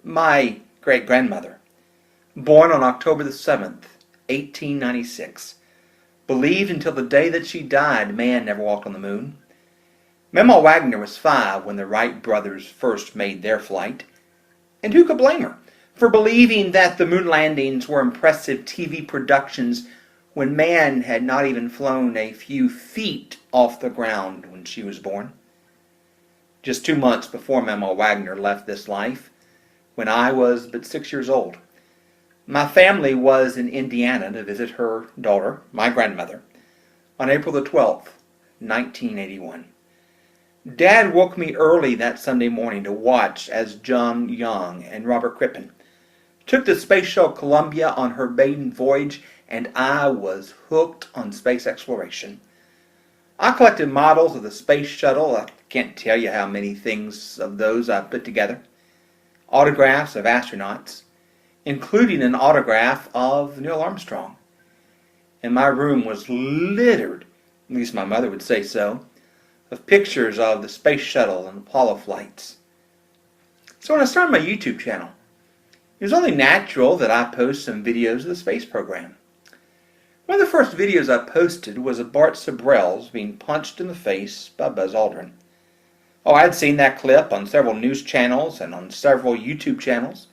My great-grandmother, born on October the 7th, 1896, believed until the day that she died man never walked on the moon. Mama Wagner was 5 when the Wright brothers first made their flight. And who could blame her for believing that the moon landings were impressive TV productions when man had not even flown a few feet off the ground when she was born? Just 2 months before Mama Wagner left this life, when I was but 6 years old, my family was in Indiana to visit her daughter, my grandmother, on April the 12th, 1981. Dad woke me early that Sunday morning to watch as John Young and Robert Crippen took the space shuttle Columbia on her maiden voyage, and I was hooked on space exploration. I collected models of the space shuttle. I can't tell you how many things of those I put together. Autographs of astronauts, including an autograph of Neil Armstrong. And my room was littered, at least my mother would say so, of pictures of the space shuttle and Apollo flights. So when I started my YouTube channel, it was only natural that I post some videos of the space program. One of the first videos I posted was of Bart Sabrel's being punched in the face by Buzz Aldrin. I had seen that clip on several news channels and on several YouTube channels,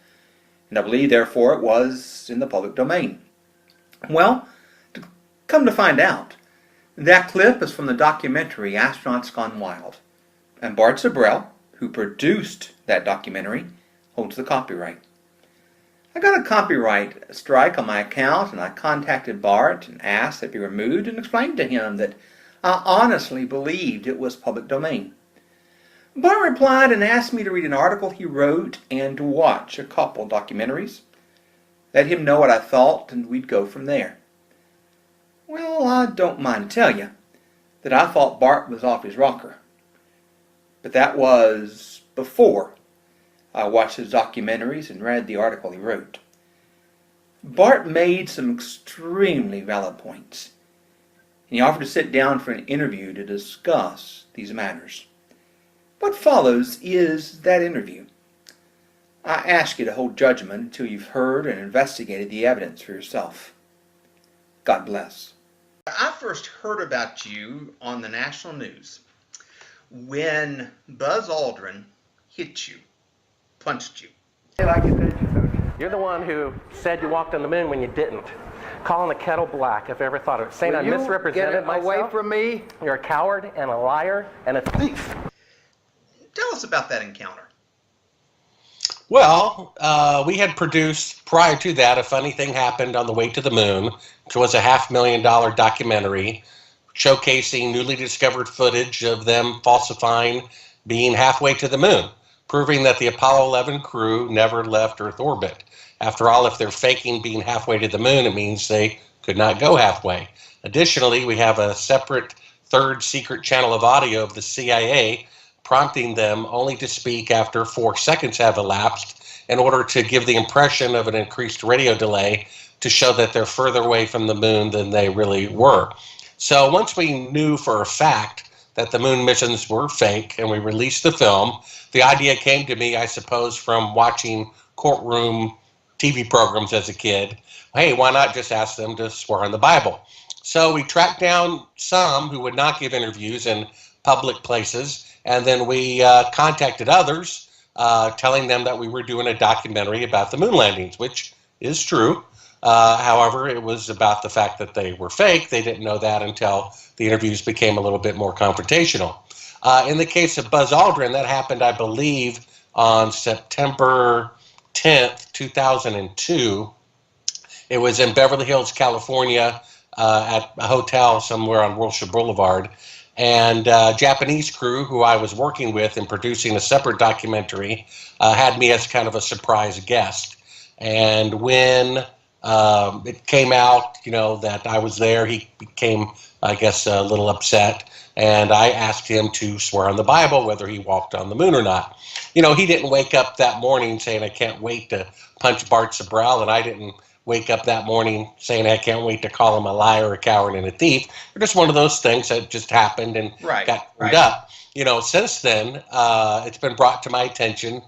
and I believe therefore it was in the public domain. Well, to come to find out, that clip is from the documentary Astronauts Gone Wild, and Bart Sabrel, who produced that documentary, holds the copyright. I got a copyright strike on my account, and I contacted Bart and asked that it be removed and explained to him that I honestly believed it was public domain. Bart replied and asked me to read an article he wrote and to watch a couple documentaries. Let him know what I thought, and we'd go from there. Well, I don't mind to tell you that I thought Bart was off his rocker. But that was before I watched his documentaries and read the article he wrote. Bart made some extremely valid points, and he offered to sit down for an interview to discuss these matters. What follows is that interview. I ask you to hold judgment until you've heard and investigated the evidence for yourself. God bless. I first heard about you on the national news when Buzz Aldrin hit you, punched you. You're the one who said you walked on the moon when you didn't. Calling the kettle black, if I ever thought of it. Saying I misrepresented myself. Away from me. You're a coward and a liar and a thief. Tell us about that encounter. Well, we had produced, prior to that, A Funny Thing Happened on the Way to the Moon, which was a $500,000 documentary showcasing newly discovered footage of them falsifying being halfway to the moon, proving that the Apollo 11 crew never left Earth orbit. After all, if they're faking being halfway to the moon, it means they could not go halfway. Additionally, we have a separate third secret channel of audio of the CIA prompting them only to speak after 4 seconds have elapsed in order to give the impression of an increased radio delay to show that they're further away from the moon than they really were. So once we knew for a fact that the moon missions were fake and we released the film, the idea came to me, I suppose, from watching courtroom TV programs as a kid. Hey, why not just ask them to swear on the Bible? So we tracked down some who would not give interviews in public places, and then we contacted others, telling them that we were doing a documentary about the moon landings, which is true. However, it was about the fact that they were fake. They didn't know that until the interviews became a little bit more confrontational. In the case of Buzz Aldrin, that happened, I believe, on September 10th, 2002. It was in Beverly Hills, California, at a hotel somewhere on Wilshire Boulevard. And Japanese crew who I was working with and producing a separate documentary had me as kind of a surprise guest. And when it came out, that I was there, he became, I guess, a little upset. And I asked him to swear on the Bible whether he walked on the moon or not. He didn't wake up that morning saying, I can't wait to punch Bart Sabrel, and I didn't wake up that morning saying I can't wait to call him a liar, a coward, and a thief. They're just one of those things that just happened and got cleaned up. Since then, it's been brought to my attention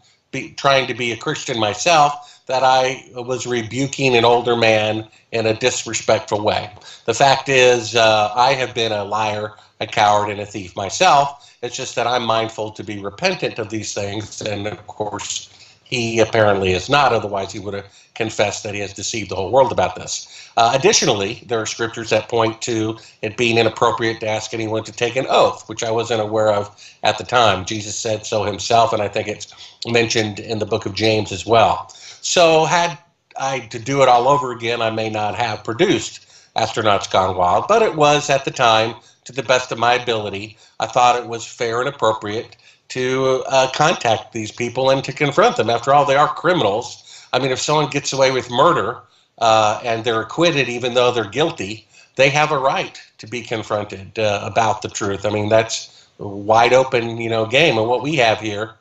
trying to be a Christian myself, that I was rebuking an older man in a disrespectful way. The fact is, I have been a liar, a coward, and a thief myself. It's just that I'm mindful to be repentant of these things, and of course, he apparently is not, otherwise he would have confessed that he has deceived the whole world about this. Additionally, there are scriptures that point to it being inappropriate to ask anyone to take an oath, which I wasn't aware of at the time. Jesus said so himself, and I think it's mentioned in the book of James as well. So had I to do it all over again, I may not have produced Astronauts Gone Wild, but it was at the time, to the best of my ability, I thought it was fair and appropriate to contact these people and to confront them. After all, they are criminals. I mean, if someone gets away with murder and they're acquitted even though they're guilty, they have a right to be confronted about the truth. I mean, that's a wide open, game. And what we have here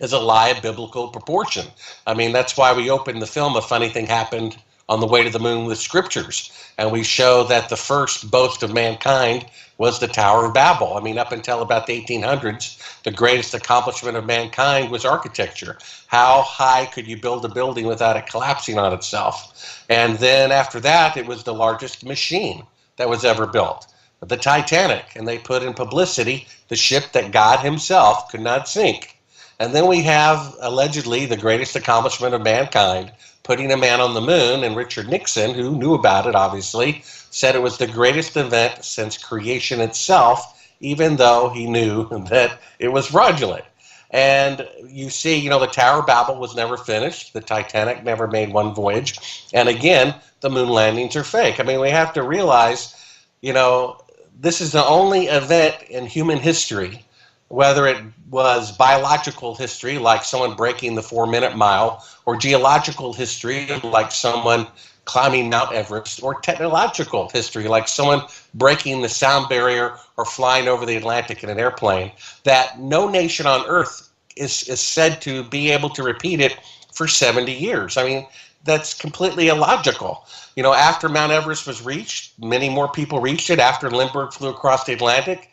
is a lie of biblical proportion. I mean, that's why we opened the film A Funny Thing Happened on the Way to the Moon with scriptures. And we show that the first boast of mankind was the Tower of Babel. I mean, up until about the 1800s, the greatest accomplishment of mankind was architecture. How high could you build a building without it collapsing on itself? And then after that, it was the largest machine that was ever built, the Titanic. And they put in publicity the ship that God himself could not sink. And then we have, allegedly, the greatest accomplishment of mankind, putting a man on the moon, and Richard Nixon, who knew about it, obviously, said it was the greatest event since creation itself, even though he knew that it was fraudulent. And you see, the Tower of Babel was never finished. The Titanic never made one voyage. And again, the moon landings are fake. I mean, we have to realize, this is the only event in human history, whether it was biological history, like someone breaking the 4-minute mile, or geological history, like someone climbing Mount Everest, or technological history, like someone breaking the sound barrier or flying over the Atlantic in an airplane, that no nation on Earth is said to be able to repeat it for 70 years. I mean, that's completely illogical. After Mount Everest was reached, many more people reached it. After Lindbergh flew across the Atlantic,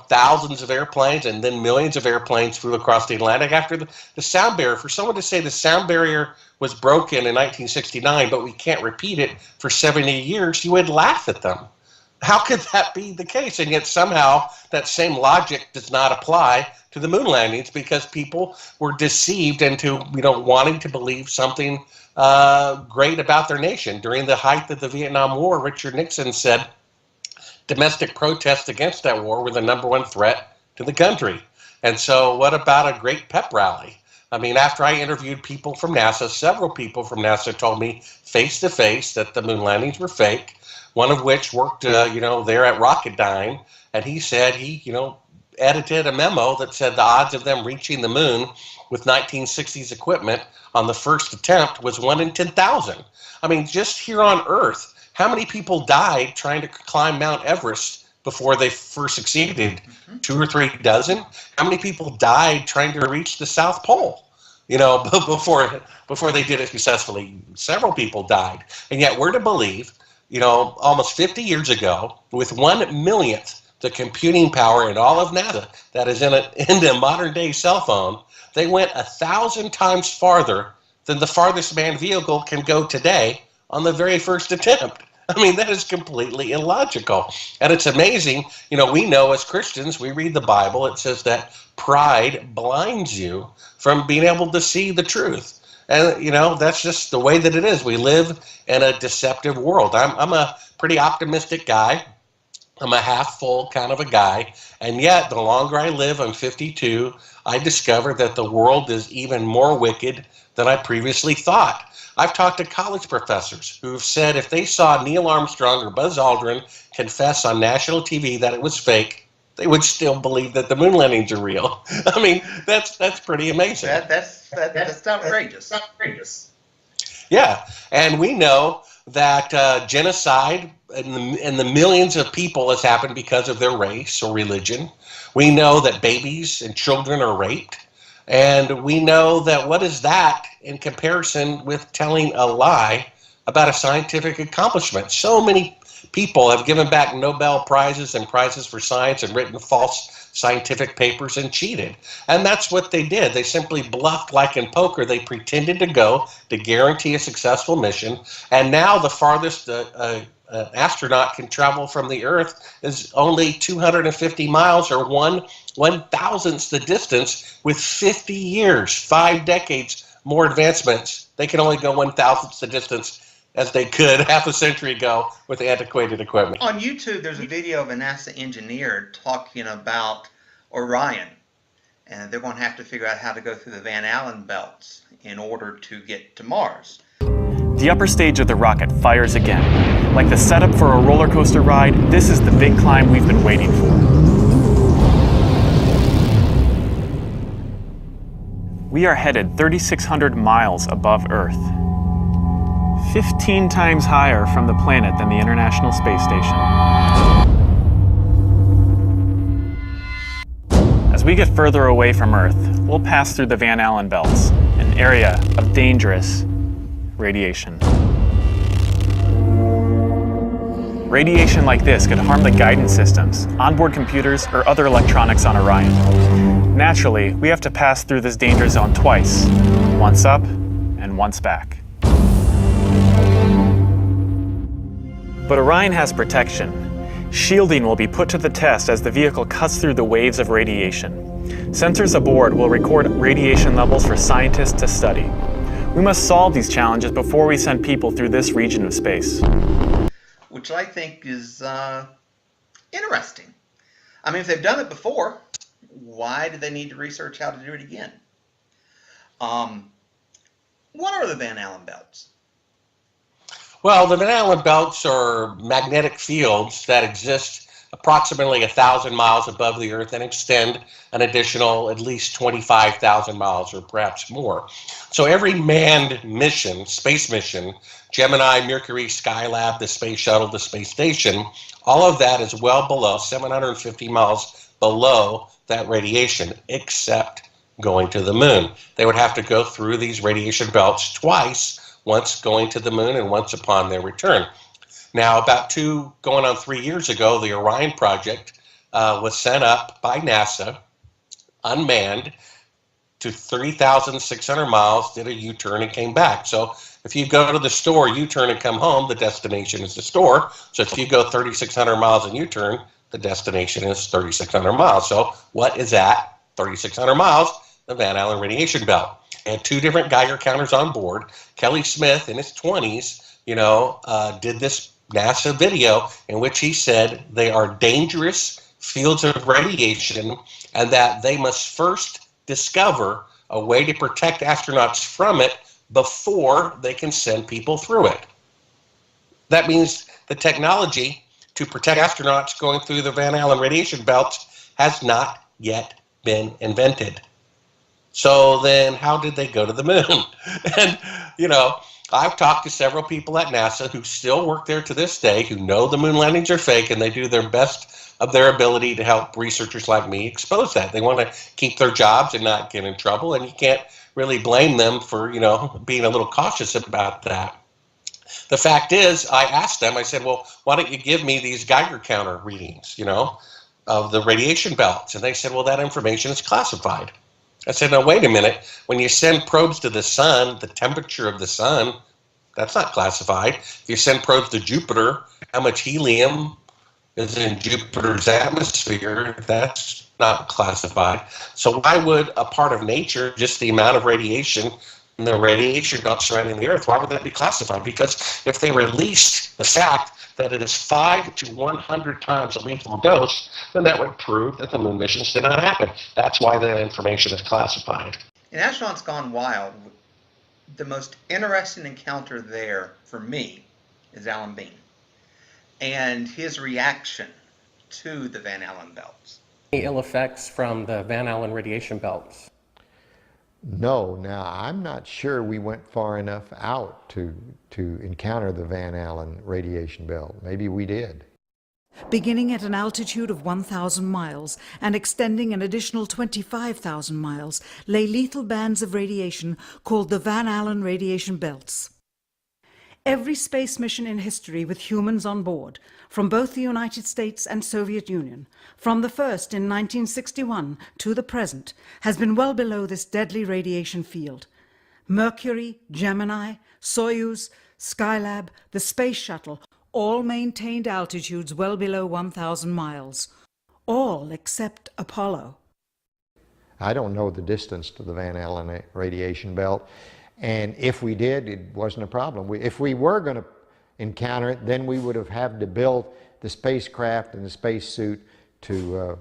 thousands of airplanes and then millions of airplanes flew across the Atlantic. After the sound barrier, for someone to say the sound barrier was broken in 1969, but we can't repeat it for 70 years, you would laugh at them. How could that be the case? And yet somehow that same logic does not apply to the moon landings, because people were deceived into, wanting to believe something great about their nation. During the height of the Vietnam War, Richard Nixon said domestic protests against that war were the number one threat to the country. And so what about a great pep rally? I mean, after I interviewed people from NASA, several people from NASA told me face to face that the moon landings were fake, one of which worked, there at Rocketdyne. And he said he, edited a memo that said the odds of them reaching the moon with 1960s equipment on the first attempt was 1 in 10,000. I mean, just here on Earth, how many people died trying to climb Mount Everest before they first succeeded? 2 or 3 dozen? How many people died trying to reach the South Pole? Before they did it successfully? Several people died. And yet we're to believe, almost 50 years ago, with 1/1,000,000th the computing power in all of NASA that is in a modern day cell phone, they went 1,000 times farther than the farthest manned vehicle can go today on the very first attempt. I mean, that is completely illogical. And it's amazing, we know as Christians, we read the Bible, it says that pride blinds you from being able to see the truth. And, that's just the way that it is. We live in a deceptive world. I'm a pretty optimistic guy. I'm a half full kind of a guy. And yet, the longer I live, I'm 52, I discover that the world is even more wicked than I previously thought. I've talked to college professors who have said if they saw Neil Armstrong or Buzz Aldrin confess on national TV that it was fake, they would still believe that the moon landings are real. I mean, that's pretty amazing. That's outrageous. Yeah, and we know that genocide in the millions of people has happened because of their race or religion. We know that babies and children are raped. And we know that what is that in comparison with telling a lie about a scientific accomplishment? So many people have given back Nobel Prizes and prizes for science and written false scientific papers and cheated. And that's what they did. They simply bluffed like in poker. They pretended to go to guarantee a successful mission. And now the farthest astronaut can travel from the Earth is only 250 miles or 1/1000th the distance with 50 years, 5 decades more advancements. They can only go 1/1000th the distance as they could half a century ago with antiquated equipment. On YouTube, there's a video of a NASA engineer talking about Orion, and they're going to have to figure out how to go through the Van Allen belts in order to get to Mars. The upper stage of the rocket fires again. Like the setup for a roller coaster ride, this is the big climb we've been waiting for. We are headed 3,600 miles above Earth, 15 times higher from the planet than the International Space Station. As we get further away from Earth, we'll pass through the Van Allen belts, an area of dangerous radiation. Radiation like this could harm the guidance systems, onboard computers, or other electronics on Orion. Naturally, we have to pass through this danger zone twice, once up and once back. But Orion has protection. Shielding will be put to the test as the vehicle cuts through the waves of radiation. Sensors aboard will record radiation levels for scientists to study. We must solve these challenges before we send people through this region of space. Which I think is interesting. I mean, if they've done it before, why do they need to research how to do it again? What are the Van Allen belts? Well, the Van Allen belts are magnetic fields that exist approximately 1,000 miles above the Earth and extend an additional at least 25,000 miles or perhaps more. So every manned mission, space mission, Gemini, Mercury, Skylab, the space shuttle, the space station, all of that is well below 750 miles below that radiation, except going to the moon. They would have to go through these radiation belts twice, once going to the moon and once upon their return. Now, about 3 years ago, the Orion project was sent up by NASA, unmanned, to 3,600 miles, did a U-turn and came back. So if you go to the store, U-turn and come home, the destination is the store. So if you go 3,600 miles and U-turn, the destination is 3,600 miles. So what is that? 3,600 miles, the Van Allen radiation belt. And 2 different Geiger counters on board. Kelly Smith, in his 20s, did this NASA video in which he said they are dangerous fields of radiation and that they must first discover a way to protect astronauts from it before they can send people through it. That means the technology to protect astronauts going through the Van Allen radiation belts has not yet been invented. So then how did they go to the moon? And, I've talked to several people at NASA who still work there to this day, who know the moon landings are fake, and they do their best of their ability to help researchers like me expose that. They want to keep their jobs and not get in trouble, and you can't really blame them for, being a little cautious about that. The fact is, I asked them, I said, well, why don't you give me these Geiger counter readings, of the radiation belts? And they said, well, that information is classified. I said, no, wait a minute. When you send probes to the sun, the temperature of the sun, that's not classified. If you send probes to Jupiter, how much helium is in Jupiter's atmosphere, that's not classified. So why would a part of nature, just the amount of radiation and the radiation belt surrounding the Earth, why would that be classified? Because if they released the fact that it is 5 to 100 times a lethal dose, then that would prove that the moon missions did not happen. That's why the information is classified. In Astronauts Gone Wild, the most interesting encounter there for me is Alan Bean and his reaction to the Van Allen belts. Any ill effects from the Van Allen radiation belts? No, now I'm not sure we went far enough out to encounter the Van Allen radiation belt. Maybe we did. Beginning at an altitude of 1,000 miles and extending an additional 25,000 miles lay lethal bands of radiation called the Van Allen radiation belts. Every space mission in history with humans on board, from both the United States and Soviet Union, from the first in 1961 to the present, has been well below this deadly radiation field. Mercury, Gemini, Soyuz, Skylab, the Space Shuttle, all maintained altitudes well below 1,000 miles. All except Apollo. I don't know the distance to the Van Allen radiation belt, and if we did, it wasn't a problem. If we were going to encounter it, then we would have had to build the spacecraft and the spacesuit to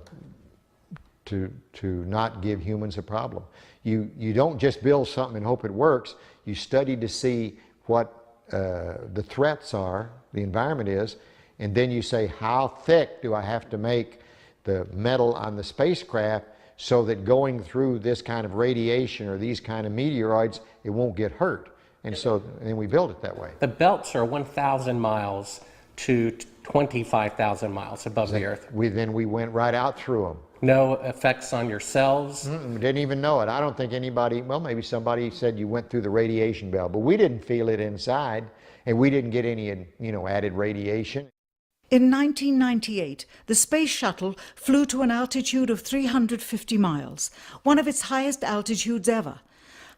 not give humans a problem. You don't just build something and hope it works. You study to see what the threats are, the environment is, and then you say, how thick do I have to make the metal on the spacecraft so that going through this kind of radiation or these kind of meteoroids, it won't get hurt. And so then we build it that way. The belts are 1,000 miles to 25,000 miles above the Earth. Then we went right out through them. No effects on your cells? Didn't even know it. I don't think anybody, well, maybe somebody said you went through the radiation belt, but we didn't feel it inside, and we didn't get any, added radiation. In 1998, the Space Shuttle flew to an altitude of 350 miles, one of its highest altitudes ever,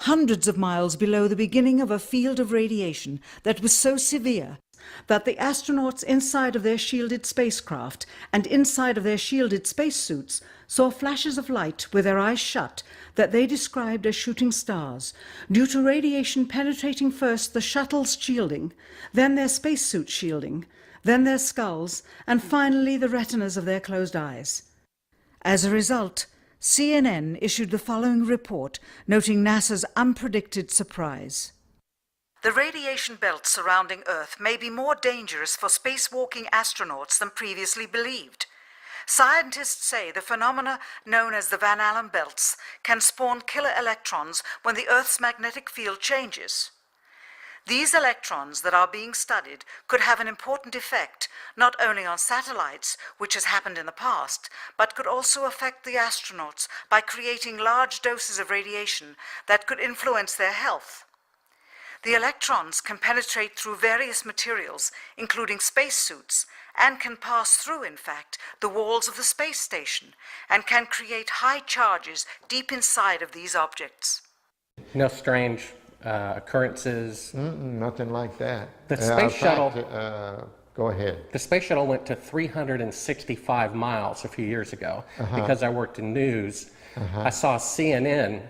hundreds of miles below the beginning of a field of radiation that was so severe that the astronauts inside of their shielded spacecraft and inside of their shielded spacesuits saw flashes of light with their eyes shut that they described as shooting stars, due to radiation penetrating first the shuttle's shielding, then their spacesuit shielding, then their skulls, and finally the retinas of their closed eyes. As a result, CNN issued the following report noting NASA's unpredicted surprise. The radiation belt surrounding Earth may be more dangerous for spacewalking astronauts than previously believed. Scientists say the phenomena known as the Van Allen belts can spawn killer electrons when the Earth's magnetic field changes. These electrons that are being studied could have an important effect not only on satellites, which has happened in the past, but could also affect the astronauts by creating large doses of radiation that could influence their health. The electrons can penetrate through various materials, including spacesuits, and can pass through, in fact, the walls of the space station, and can create high charges deep inside of these objects. No strange occurrences? Nothing like that. The space shuttle... Go ahead. The space shuttle went to 365 miles a few years ago. Because I worked in news. I saw CNN.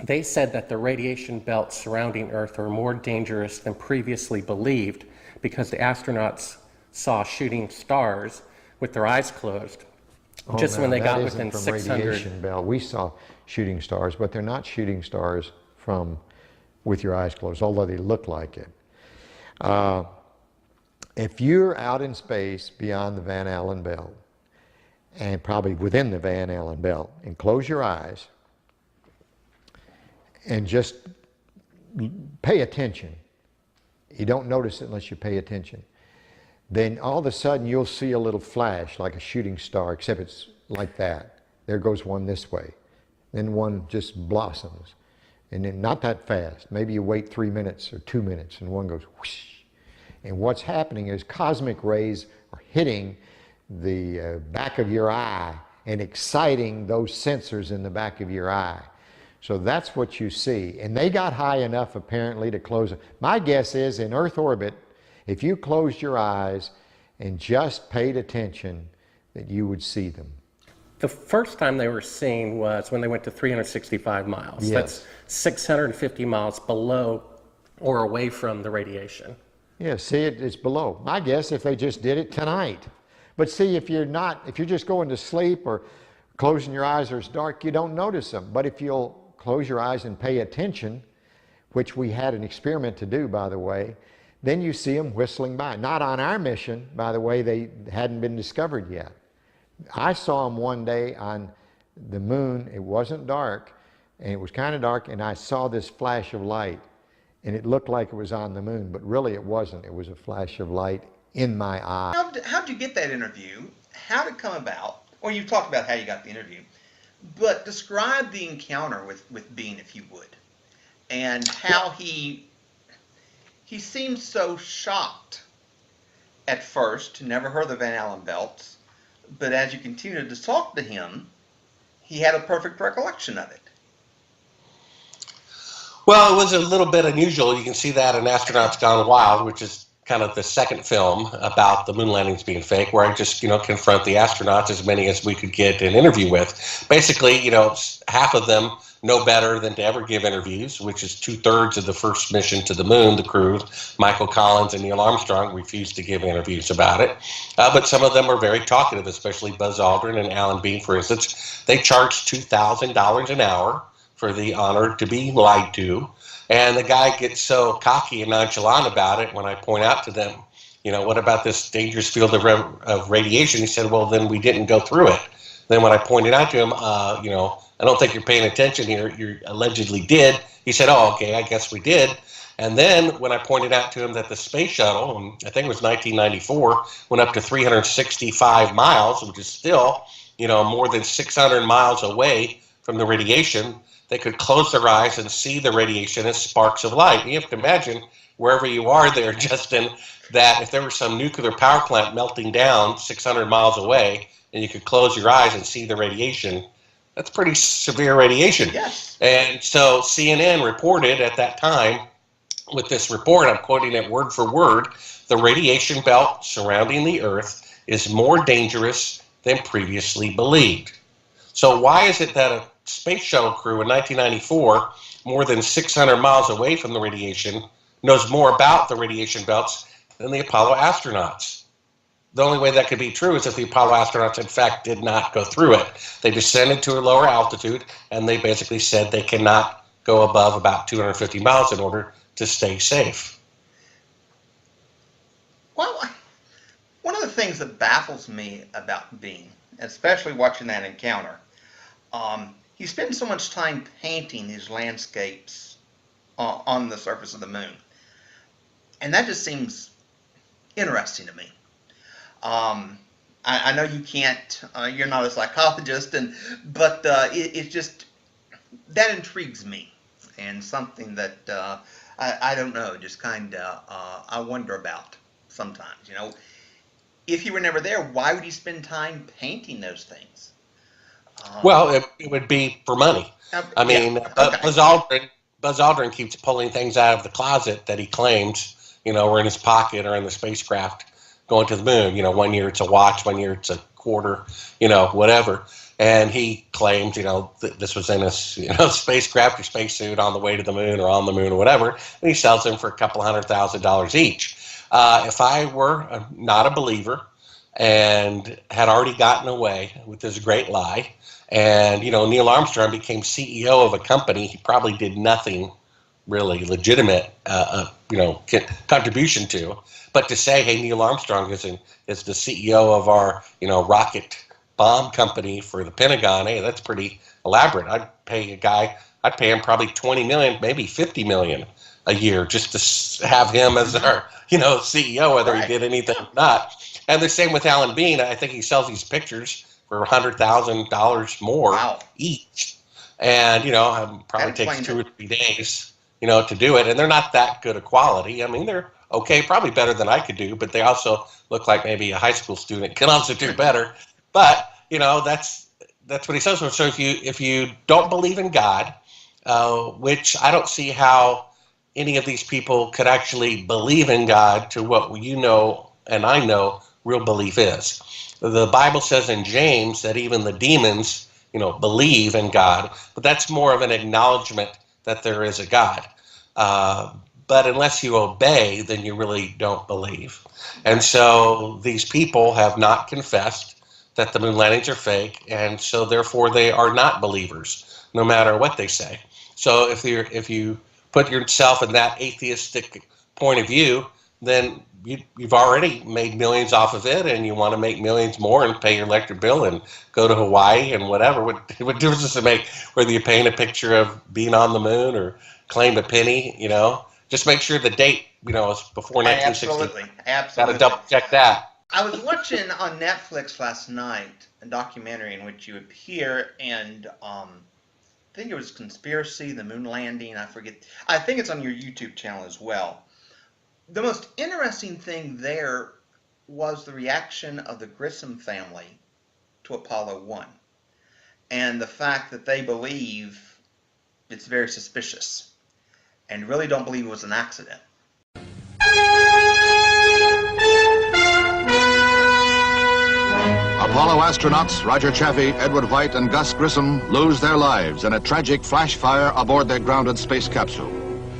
They said that the radiation belts surrounding Earth are more dangerous than previously believed because the astronauts saw shooting stars with their eyes closed. Just when they got within 600. Radiation belt. We saw shooting stars, but they're not shooting stars from with your eyes closed, although they look like it. If you're out in space beyond the Van Allen belt, and probably within the Van Allen belt, and close your eyes, and just pay attention. You don't notice it unless you pay attention. Then all of a sudden you'll see a little flash like a shooting star, except it's like that. There goes one this way. Then one just blossoms. And then not that fast. Maybe you wait 3 minutes or 2 minutes and one goes whoosh. And what's happening is cosmic rays are hitting the back of your eye and exciting those sensors in the back of your eye. So that's what you see. And they got high enough apparently to close it. My guess is in Earth orbit, if you closed your eyes and just paid attention, that you would see them. The first time they were seen was when they went to 365 miles. Yes. That's 650 miles below or away from the radiation. Yeah, see, it's below. My guess if they just did it tonight. But see, if you're just going to sleep or closing your eyes or it's dark, you don't notice them. But if you'll close your eyes and pay attention, which we had an experiment to do, by the way, then you see them whistling by. Not on our mission, by the way, they hadn't been discovered yet. I saw them one day on the moon. It wasn't dark, and it was kind of dark, and I saw this flash of light, and it looked like it was on the moon, but really it wasn't. It was a flash of light in my eye. How did you get that interview? How did it come about? Well, you've talked about how you got the interview, but describe the encounter with Bean, if you would, and how he he seemed so shocked at first, never heard of the Van Allen belts, but as you continued to talk to him, he had a perfect recollection of it. Well, it was a little bit unusual. You can see that in Astronauts Gone Wild, which is kind of the second film about the moon landings being fake, where I just, confront the astronauts, as many as we could get an interview with. Basically, half of them know better than to ever give interviews, which is 2/3 of the first mission to the moon. The crew, Michael Collins and Neil Armstrong, refused to give interviews about it. But some of them are very talkative, especially Buzz Aldrin and Alan Bean, for instance. They charge $2,000 an hour for the honor to be lied to. And the guy gets so cocky and nonchalant about it when I point out to them, what about this dangerous field of radiation? He said, well, then we didn't go through it. Then when I pointed out to him, I don't think you're paying attention here. You allegedly did. He said, oh, okay, I guess we did. And then when I pointed out to him that the space shuttle, I think it was 1994, went up to 365 miles, which is still, more than 600 miles away from the radiation, they could close their eyes and see the radiation as sparks of light. You have to imagine, wherever you are there, Justin, that if there was some nuclear power plant melting down 600 miles away and you could close your eyes and see the radiation, that's pretty severe radiation. Yes. And so CNN reported at that time, with this report, I'm quoting it word for word, the radiation belt surrounding the Earth is more dangerous than previously believed. So why is it that a space shuttle crew in 1994, more than 600 miles away from the radiation, knows more about the radiation belts than the Apollo astronauts? The only way that could be true is if the Apollo astronauts, in fact, did not go through it. They descended to a lower altitude, and they basically said they cannot go above about 250 miles in order to stay safe. Well, one of the things that baffles me about Bean, especially watching that encounter, he spends so much time painting these landscapes on the surface of the moon. And that just seems interesting to me. I know you can't, you're not a psychologist, but it's just, that intrigues me, and something that I don't know, just kind of I wonder about sometimes. If he were never there, why would he spend time painting those things? Well, it would be for money. I mean, okay. Buzz Aldrin keeps pulling things out of the closet that he claims, were in his pocket or in the spacecraft going to the moon. 1 year it's a watch, 1 year it's a quarter, whatever. And he claims, this was in a, spacecraft or spacesuit on the way to the moon or on the moon or whatever. And he sells them for a couple $100,000 each. If I were not a believer and had already gotten away with this great lie, and, Neil Armstrong became CEO of a company he probably did nothing really legitimate, contribution to, but to say, hey, Neil Armstrong is the CEO of our, rocket bomb company for the Pentagon, hey, that's pretty elaborate. I'd pay him probably 20 million, maybe 50 million a year just to have him as our, CEO, whether he did anything or not. And the same with Alan Bean. I think he sells these pictures for $100,000 more each. And, probably takes 2 or 3 days, to do it. And they're not that good a quality. I mean, they're okay, probably better than I could do, but they also look like maybe a high school student can also do better. But, that's what he says. So if you don't believe in God, which I don't see how any of these people could actually believe in God to what and I know real belief is. The Bible says in James that even the demons, believe in God, but that's more of an acknowledgement that there is a God. But unless you obey, then you really don't believe. And so these people have not confessed that the moon landings are fake, and so therefore they are not believers, no matter what they say. So if you put yourself in that atheistic point of view, then you've already made millions off of it, and you want to make millions more and pay your electric bill and go to Hawaii and whatever. What difference does it make whether you paint a picture of being on the moon or claim a penny? Just make sure the date, is before 1960. Absolutely. Got to double check that. I was watching on Netflix last night a documentary in which you appear, and I think it was Conspiracy, the moon landing. I forget. I think it's on your YouTube channel as well. The most interesting thing there was the reaction of the Grissom family to Apollo 1, and the fact that they believe it's very suspicious and really don't believe it was an accident. Apollo astronauts Roger Chaffee, Edward White, and Gus Grissom lose their lives in a tragic flash fire aboard their grounded space capsule.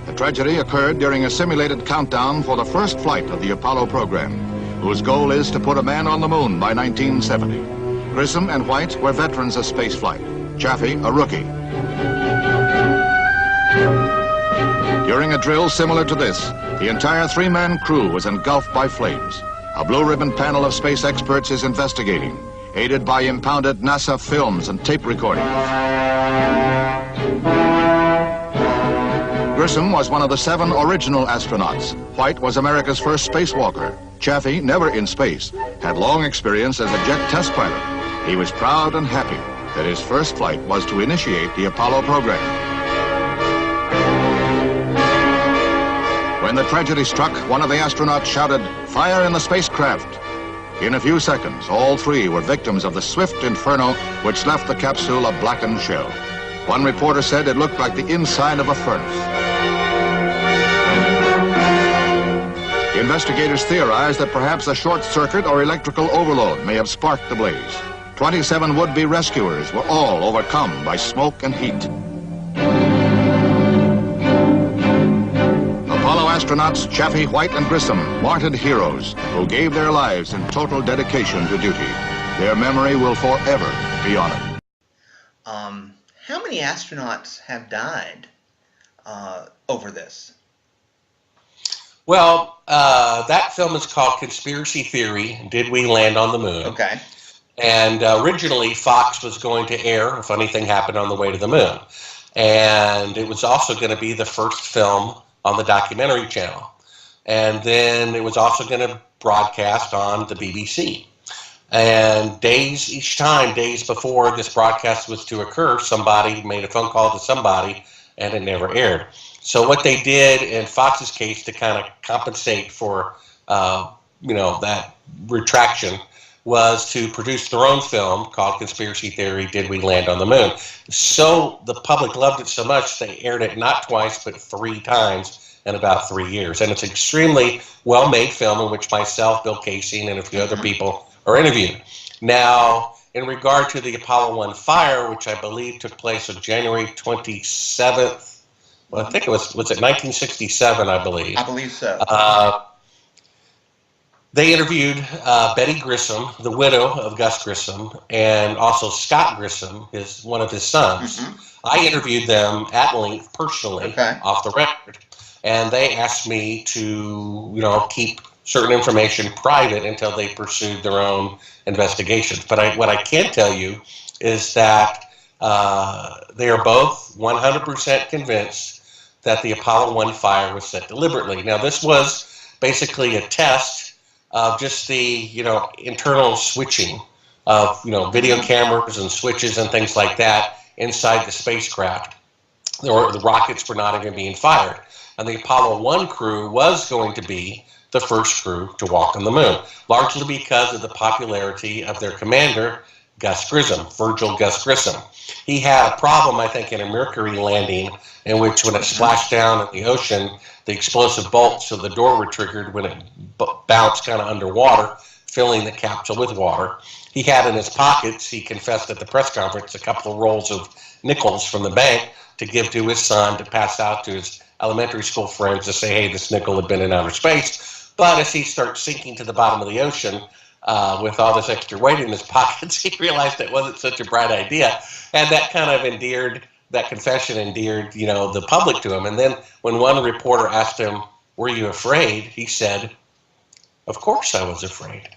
The tragedy occurred during a simulated countdown for the first flight of the Apollo program, whose goal is to put a man on the moon by 1970. Grissom and White were veterans of spaceflight. Chaffee, a rookie. During a drill similar to this, the entire three-man crew was engulfed by flames. A blue-ribbon panel of space experts is investigating, aided by impounded NASA films and tape recordings. Grissom was one of the 7 original astronauts. White was America's first spacewalker. Chaffee, never in space, had long experience as a jet test pilot. He was proud and happy that his first flight was to initiate the Apollo program. When the tragedy struck, one of the astronauts shouted, "Fire in the spacecraft!" In a few seconds, all 3 were victims of the swift inferno which left the capsule a blackened shell. One reporter said it looked like the inside of a furnace. Investigators theorize that perhaps a short circuit or electrical overload may have sparked the blaze. 27 would-be rescuers were all overcome by smoke and heat. Apollo astronauts Chaffee, White, and Grissom, martyred heroes who gave their lives in total dedication to duty. Their memory will forever be honored. How many astronauts have died over this? Well, that film is called Conspiracy Theory, Did We Land on the Moon? Okay. And originally Fox was going to air If Anything Happened on the Way to the Moon. And it was also going to be the first film on the documentary channel. And then it was also going to broadcast on the BBC. And days before this broadcast was to occur, somebody made a phone call to somebody and it never aired. So what they did in Fox's case to kind of compensate for, that retraction was to produce their own film called Conspiracy Theory, Did We Land on the Moon? So the public loved it so much, they aired it not twice, but 3 times in about 3 years. And it's an extremely well-made film in which myself, Bill Casey, and a few other people are interviewed. Now, in regard to the Apollo 1 fire, which I believe took place on January 27th, well, I think it was it 1967, I believe? I believe so. They interviewed Betty Grissom, the widow of Gus Grissom, and also Scott Grissom, one of his sons. Mm-hmm. I interviewed them at length personally, off the record, and they asked me to, keep certain information private until they pursued their own investigations. But what I can tell you is that they are both 100% convinced that the Apollo 1 fire was set deliberately. Now, this was basically a test of just the, internal switching of, video cameras and switches and things like that inside the spacecraft. The rockets were not even being fired. And the Apollo 1 crew was going to be the first crew to walk on the moon, largely because of the popularity of their commander, Gus Grissom, Virgil Gus Grissom. He had a problem, I think, in a Mercury landing in which when it splashed down in the ocean, the explosive bolts of the door were triggered when it bounced kind of underwater, filling the capsule with water. He had in his pockets, he confessed at the press conference, a couple of rolls of nickels from the bank to give to his son to pass out to his elementary school friends to say, hey, this nickel had been in outer space. But as he starts sinking to the bottom of the ocean with all this extra weight in his pockets, he realized it wasn't such a bright idea. And that kind of that confession endeared, the public to him. And then when one reporter asked him, were you afraid? He said, of course I was afraid.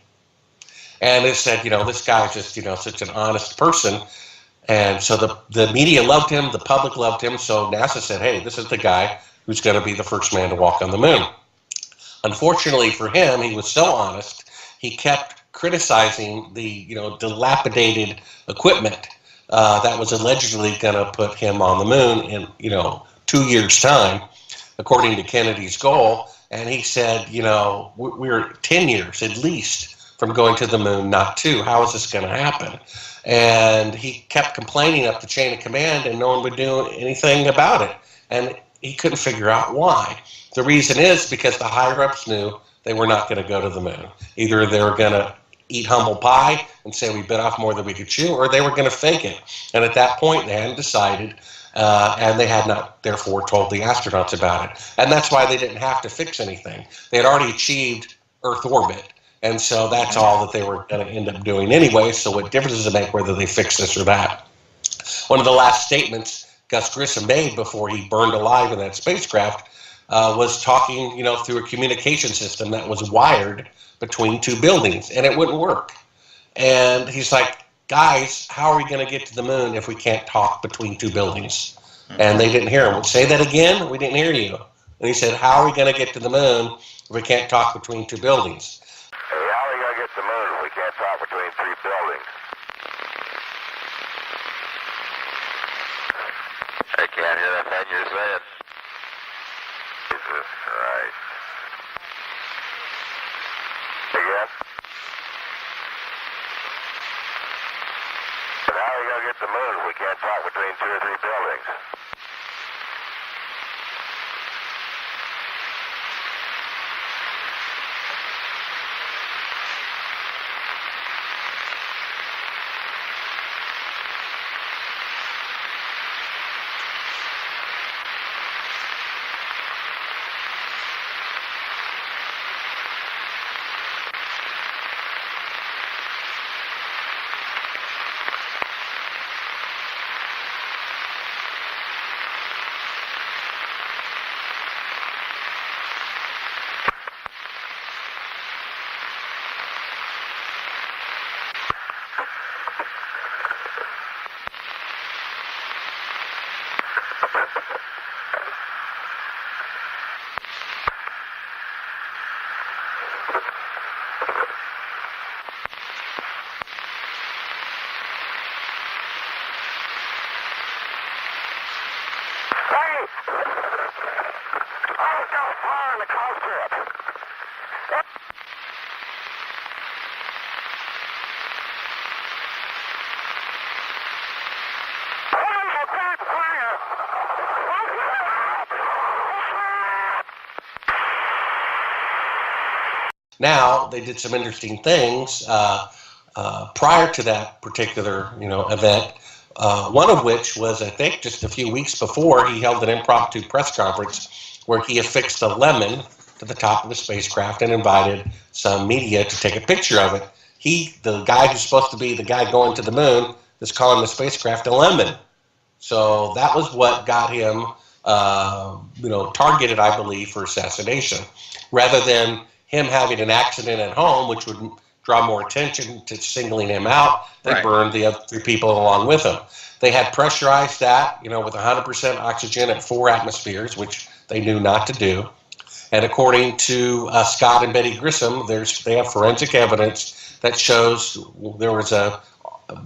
And it said, this guy's just, such an honest person. And so the media loved him, the public loved him. So NASA said, hey, this is the guy who's going to be the first man to walk on the moon. Unfortunately for him, he was so honest, he kept criticizing the, dilapidated equipment that was allegedly going to put him on the moon in, 2 years' time, according to Kennedy's goal. And he said, you know, we're 10 years at least from going to the moon, not 2. How is this going to happen? And he kept complaining up the chain of command, and no one would do anything about it. And he couldn't figure out why. The reason is because the higher-ups knew they were not going to go to the moon. Either they were going to eat humble pie and say we bit off more than we could chew, or they were going to fake it. And at that point, they hadn't decided, and they had not, therefore, told the astronauts about it. And that's why they didn't have to fix anything. They had already achieved Earth orbit, and so that's all that they were going to end up doing anyway, so what difference does it make whether they fix this or that? One of the last statements Gus Grissom made before he burned alive in that spacecraft was talking, you know, through a communication system that was wired between 2 buildings, and it wouldn't work. And he's like, guys, how are we going to get to the moon if we can't talk between 2 buildings? And they didn't hear him. Say that again? We didn't hear you. And he said, how are we going to get to the moon if we can't talk between 2 buildings? Hey, how are we going to get to the moon if we can't talk between 3 buildings? I can't hear that thing you're saying. Jesus Christ. Again? But how are we going to get to the moon if we can't talk between 2 or 3 buildings? Now, they did some interesting things prior to that particular, you know, event. One of which was, I think, just a few weeks before, he held an impromptu press conference where he affixed a lemon to the top of the spacecraft and invited some media to take a picture of it. The guy who's supposed to be the guy going to the moon, is calling the spacecraft a lemon. So that was what got him, you know, targeted, I believe, for assassination. Rather than him having an accident at home, which would draw more attention to singling him out, they burned the other 3 people along with him. They had pressurized that, you know, with 100% oxygen at 4 atmospheres, which they knew not to do. And according to Scott and Betty Grissom, they have forensic evidence that shows there was a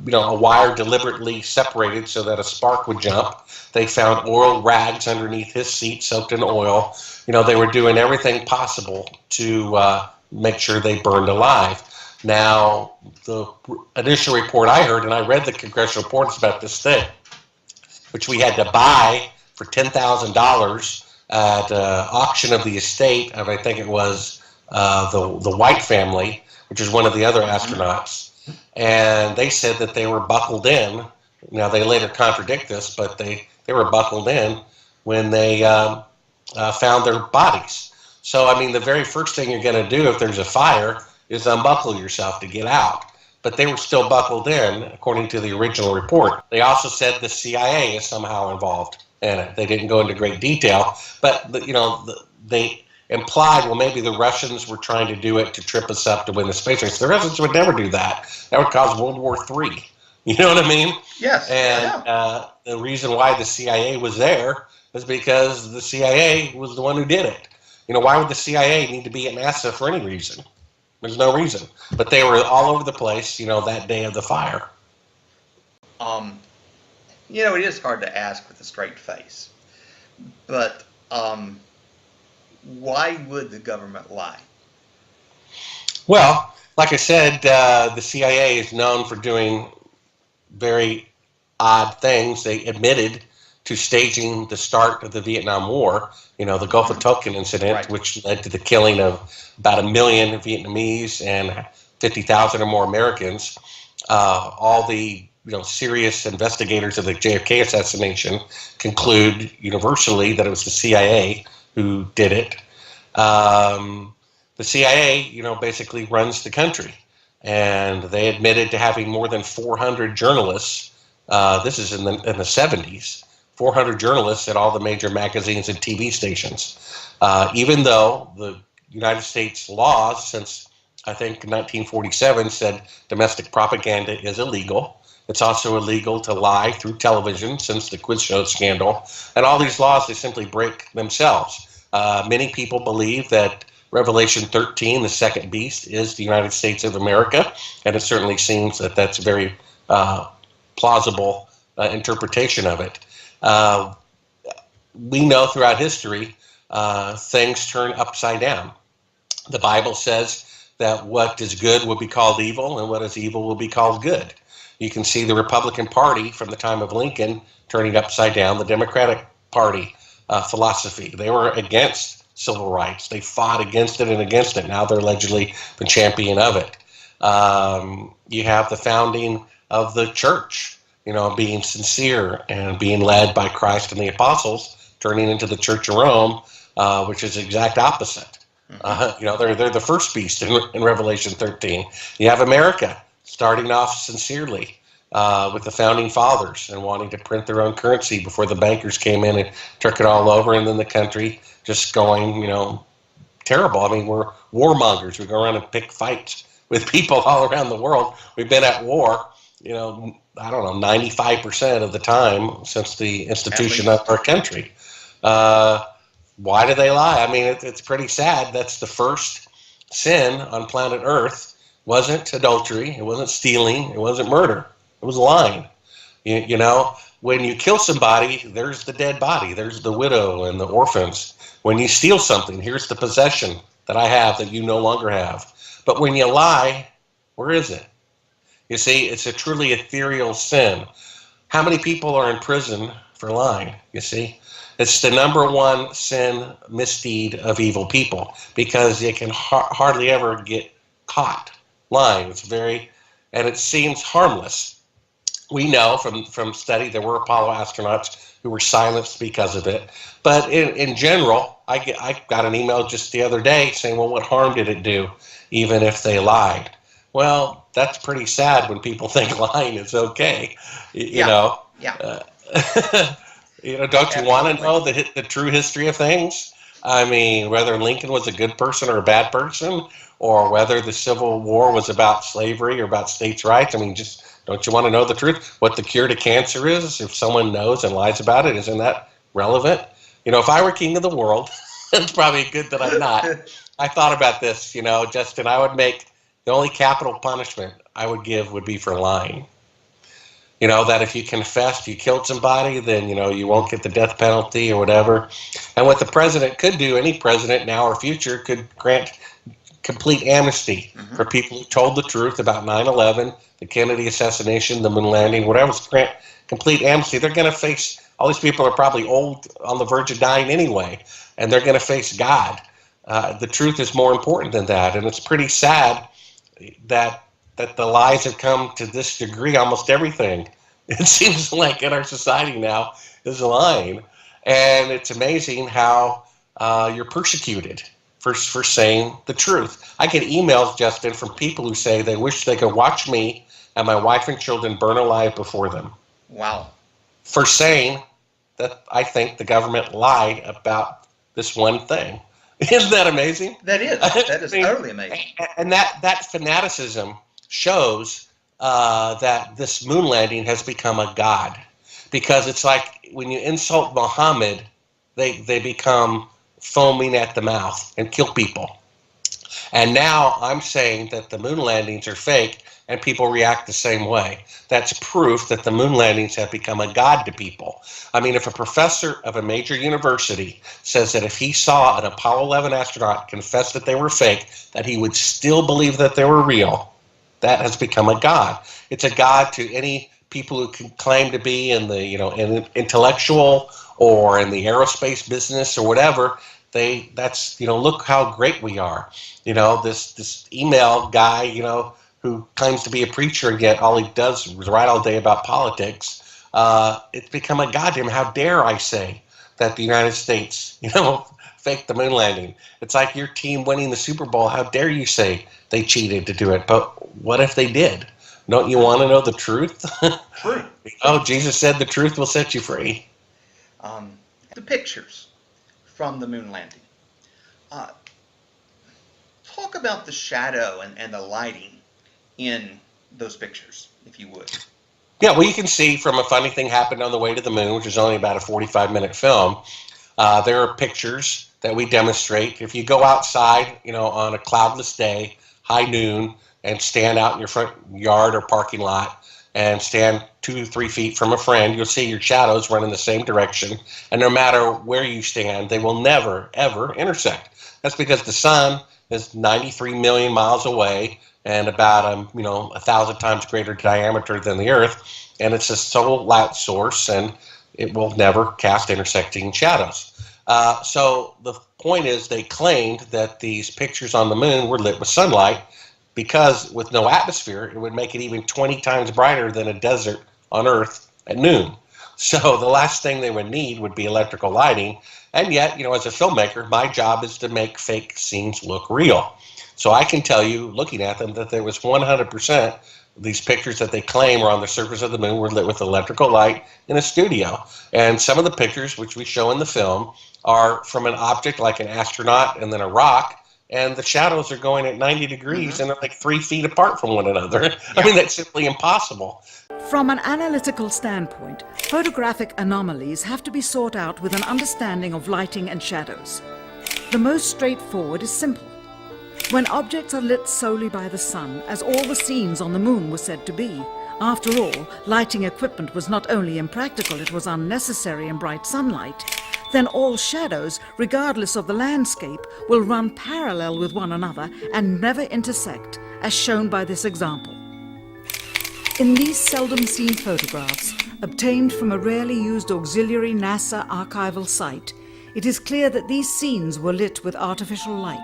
wire deliberately separated so that a spark would jump. They found oil rags underneath his seat soaked in oil. You know, they were doing everything possible to make sure they burned alive. Now, the initial report I heard, and I read the congressional reports about this thing, which we had to buy for $10,000 at auction of the estate of, I think it was the White family, which is one of the other astronauts. And they said that they were buckled in. Now, they later contradict this, but they were buckled in when they found their bodies. So, I mean, the very first thing you're going to do if there's a fire is unbuckle yourself to get out. But they were still buckled in, according to the original report. They also said the CIA is somehow involved in it. They didn't go into great detail, but, you know, they implied, well, maybe the Russians were trying to do it to trip us up to win the space race. The Russians would never do that. That would cause World War III. You know what I mean? Yes. And the reason why the CIA was there is because the CIA was the one who did it. You know, why would the CIA need to be at NASA for any reason? There's no reason. But they were all over the place, you know, that day of the fire. You know, it is hard to ask with a straight face. But why would the government lie? Well, like I said, the CIA is known for doing very odd things. They admitted to staging the start of the Vietnam War, the Gulf of Tonkin incident, Right. which led to the killing of about 1 million Vietnamese and 50,000 or more Americans. All the serious investigators of the JFK assassination conclude universally that it was the CIA who did it. The CIA, basically runs the country, and they admitted to having more than 400 journalists. This is in the 70s. 400 journalists at all the major magazines and TV stations. Even though the United States laws since I think 1947 said domestic propaganda is illegal. It's also illegal to lie through television since the quiz show scandal. And all these laws, they simply break themselves. Many people believe that Revelation 13, the second beast, is the United States of America. And it certainly seems that that's a very plausible interpretation of it. We know throughout history things turn upside down. The Bible says that what is good will be called evil and what is evil will be called good. You can see the Republican Party from the time of Lincoln turning upside down the Democratic Party philosophy. They were against civil rights. They fought against it and against it. Now they're allegedly the champion of it. You have the founding of the church, being sincere and being led by Christ and the apostles, turning into the Church of Rome, which is the exact opposite. They're the first beast in Revelation 13. You have America starting off sincerely with the founding fathers and wanting to print their own currency before the bankers came in and took it all over, and then the country just going, terrible. I mean, we're warmongers. We go around and pick fights with people all around the world. We've been at war, 95% of the time since the institution of our country. Why do they lie? I mean, it's pretty sad. That's the first sin on planet Earth. Wasn't adultery. It wasn't stealing. It wasn't murder. It was lying. When you kill somebody, there's the dead body. There's the widow and the orphans. When you steal something, here's the possession that I have that you no longer have. But when you lie, where is it? You see, it's a truly ethereal sin. How many people are in prison for lying? You see, it's the number one sin, misdeed of evil people, because you can hardly ever get caught lying. And it seems harmless. We know from study there were Apollo astronauts who were silenced because of it. But in general, I got an email just the other day saying, well, what harm did it do, even if they lied? Well, that's pretty sad when people think lying is okay. Yeah. Don't you want to know the true history of things? I mean, whether Lincoln was a good person or a bad person, or whether the Civil War was about slavery or about states' rights. I mean, don't you want to know the truth? What the cure to cancer is? If someone knows and lies about it, isn't that relevant? If I were king of the world, it's probably good that I'm not. I thought about this, Justin. I would make the only capital punishment I would give would be for lying. That if you confessed you killed somebody, then, you won't get the death penalty or whatever. And what the president could do, any president now or future, could grant complete amnesty for people who told the truth about 9/11, the Kennedy assassination, the moon landing, whatever. Grant complete amnesty. They're going to face, all these people are probably old, on the verge of dying anyway, and they're going to face God. The truth is more important than that, and it's pretty sad that the lies have come to this degree. Almost everything, it seems like, in our society now is lying, and it's amazing how you're persecuted for saying the truth. I get emails, Justin, from people who say they wish they could watch me and my wife and children burn alive before them. Wow. For saying that I think the government lied about this one thing. Isn't that amazing? That is. That is totally amazing. And that fanaticism shows that this moon landing has become a god. Because it's like when you insult Muhammad, they become foaming at the mouth and kill people. And now I'm saying that the moon landings are fake, and people react the same way. That's proof that the moon landings have become a god to people. I mean, if a professor of a major university says that if he saw an Apollo 11 astronaut confess that they were fake, that he would still believe that they were real, that has become a god. It's a god to any people who can claim to be in the, in intellectual or in the aerospace business or whatever. That's look how great we are. This email guy, who claims to be a preacher, and yet all he does is write all day about politics. It's become a god to him. How dare I say that the United States, faked the moon landing? It's like your team winning the Super Bowl. How dare you say they cheated to do it? But what if they did? Don't you want to know the truth? True. Jesus said the truth will set you free. The pictures from the moon landing. Talk about the shadow and the lighting in those pictures, if you would. Yeah, well, you can see from A Funny Thing Happened on the Way to the Moon, which is only about a 45-minute film. There are pictures that we demonstrate. If you go outside, on a cloudless day, high noon, and stand out in your front yard or parking lot and stand 2 or 3 feet from a friend, you'll see your shadows run in the same direction. And no matter where you stand, they will never, ever intersect. That's because the sun is 93 million miles away and about 1,000 times greater diameter than the Earth, and it's a sole light source, and it will never cast intersecting shadows. So the point is, they claimed that these pictures on the moon were lit with sunlight, because with no atmosphere, it would make it even 20 times brighter than a desert on Earth at noon. So the last thing they would need would be electrical lighting. And yet, as a filmmaker, my job is to make fake scenes look real. So I can tell you, looking at them, that there was 100% these pictures that they claim are on the surface of the moon were lit with electrical light in a studio. And some of the pictures, which we show in the film, are from an object like an astronaut and then a rock, and the shadows are going at 90 degrees and they're like 3 feet apart from one another. Yeah. I mean, that's simply impossible. From an analytical standpoint, photographic anomalies have to be sought out with an understanding of lighting and shadows. The most straightforward is simple. When objects are lit solely by the sun, as all the scenes on the moon were said to be, after all, lighting equipment was not only impractical, it was unnecessary in bright sunlight, then all shadows, regardless of the landscape, will run parallel with one another and never intersect, as shown by this example. In these seldom seen photographs, obtained from a rarely used auxiliary NASA archival site, it is clear that these scenes were lit with artificial light.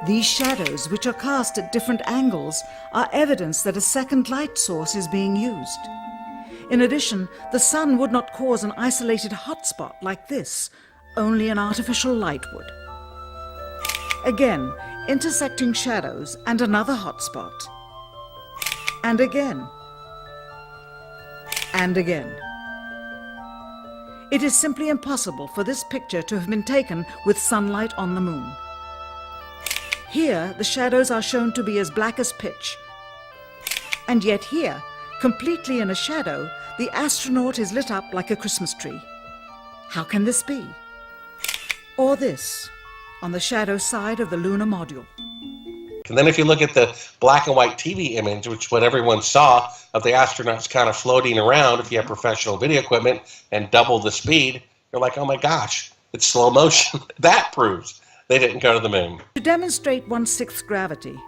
These shadows, which are cast at different angles, are evidence that a second light source is being used. In addition, the sun would not cause an isolated hotspot like this, only an artificial light would. Again, intersecting shadows and another hotspot. And again. And again. It is simply impossible for this picture to have been taken with sunlight on the moon. Here, the shadows are shown to be as black as pitch. And yet here, completely in a shadow, the astronaut is lit up like a Christmas tree. How can this be? Or this, on the shadow side of the lunar module. And then if you look at the black and white TV image, which what everyone saw of the astronauts kind of floating around, if you have professional video equipment and double the speed, you're like, oh my gosh, it's slow motion. That proves they didn't go to the moon. To demonstrate 1/6 gravity,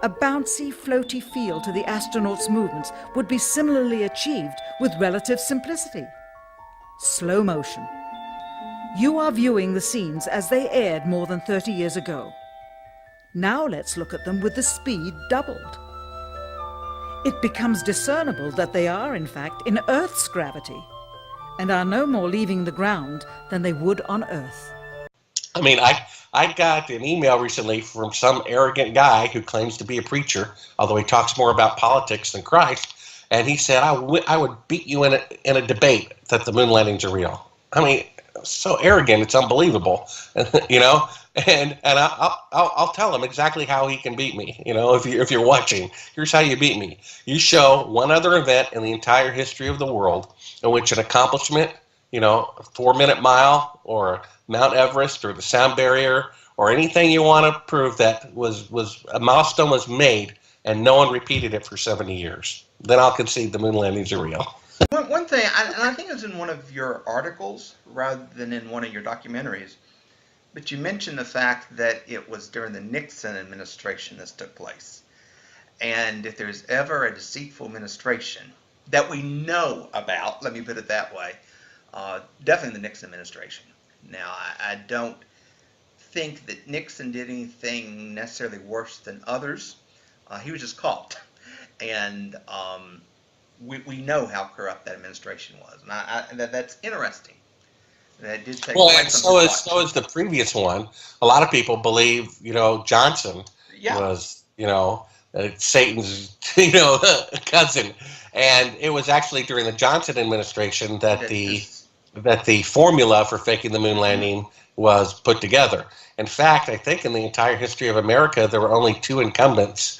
a bouncy, floaty feel to the astronaut's movements would be similarly achieved with relative simplicity. Slow motion. You are viewing the scenes as they aired more than 30 years ago. Now let's look at them with the speed doubled. It becomes discernible that they are, in fact, in Earth's gravity, and are no more leaving the ground than they would on Earth. I mean, I got an email recently from some arrogant guy who claims to be a preacher, although he talks more about politics than Christ, and he said, I would beat you in a debate that the moon landings are real. I mean, so arrogant, it's unbelievable, and I'll tell him exactly how he can beat me, if you're watching. Here's how you beat me. You show one other event in the entire history of the world in which an accomplishment, a 4-minute mile or a Mount Everest or the sound barrier or anything you want to prove that was a milestone was made and no one repeated it for 70 years. Then I'll concede the moon landings are real. One thing, and I think it was in one of your articles rather than in one of your documentaries, but you mentioned the fact that it was during the Nixon administration this took place. And if there's ever a deceitful administration that we know about, let me put it that way, definitely the Nixon administration. Now, I don't think that Nixon did anything necessarily worse than others. He was just caught. And we know how corrupt that administration was. And that's interesting. That did take and so is the previous one. A lot of people believe, Johnson was, Satan's, cousin. And it was actually during the Johnson administration that the formula for faking the moon landing was put together. In fact, I think in the entire history of America, there were only 2 incumbents